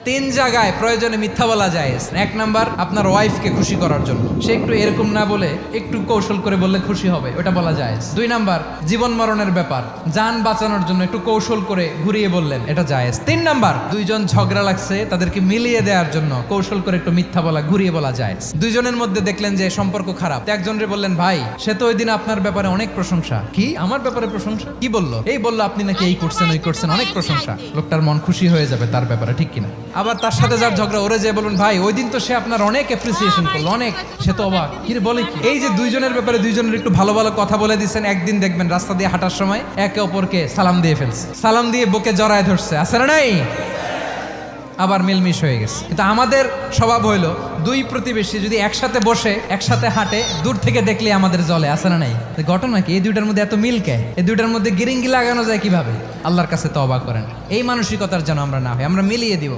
তিন জায়গায় প্রয়োজনে মিথ্যা বলা যায়। এক নাম্বার, আপনার ওয়াইফকে খুশি করার জন্য, সে একটু এরকম না বলে একটু কৌশল করে বললে খুশি হবে, ওটা বলা যায়। দুই নাম্বার, জীবন মরণের ব্যাপার, যান বাঁচানোর জন্য একটু কৌশল করে ঘুরিয়ে বললেন, এটা জায়েজ। তিন নাম্বার, দুইজন ঝগড়া লাগছে তাদেরকে মিলিয়ে দেওয়ার জন্য কৌশল করে একটু মিথ্যা বলা, ঘুরিয়ে বলা যায়। দুইজনের মধ্যে দেখলেন যে সম্পর্ক খারাপ, একজনরে বললেন, ভাই সে তো ওই দিন আপনার ব্যাপারে অনেক প্রশংসা। কি আমার ব্যাপারে প্রশংসা? কি বললো? এই বললো আপনি নাকি এই করছেন ওই করছেন, অনেক প্রশংসা। লোকটার মন খুশি হয়ে যাবে তার ব্যাপারে, ঠিক কিনা? আবার তার সাথে যার ঝগড়া, ওরে যে বলুন, ভাই ওই দিন তো সে আপনার অনেক অ্যাপ্রিসিয়েশন করলো, অনেক, সে তো অবাক, কি রে বলে কি? এই যে দুইজনের ব্যাপারে দুইজনের একটু ভালো ভালো কথা বলে দিচ্ছেন, একদিন দেখবেন রাস্তা দিয়ে হাঁটার সময় একে অপরকে সালাম দিয়ে ফেলছে, সালাম দিয়ে বুকে জড়ায় ধরছে, আছে না নাই? আবার মিলমিশ হয়ে গেছে। কিন্তু আমাদের স্বভাব হইলো, দুই প্রতিবেশী যদি একসাথে বসে একসাথে হাঁটে, দূর থেকে দেখলে আমাদের জলে, আছে না নাই? ঘটনা কি? এই দুইটার মধ্যে এত মিল কে? এই দুইটার মধ্যে গিরিঙ্গি লাগানো যায় কিভাবে? আল্লাহর কাছে তওবা করেন, এই মানসিকতার যেন আমরা না হয়, আমরা মিলিয়ে দিব।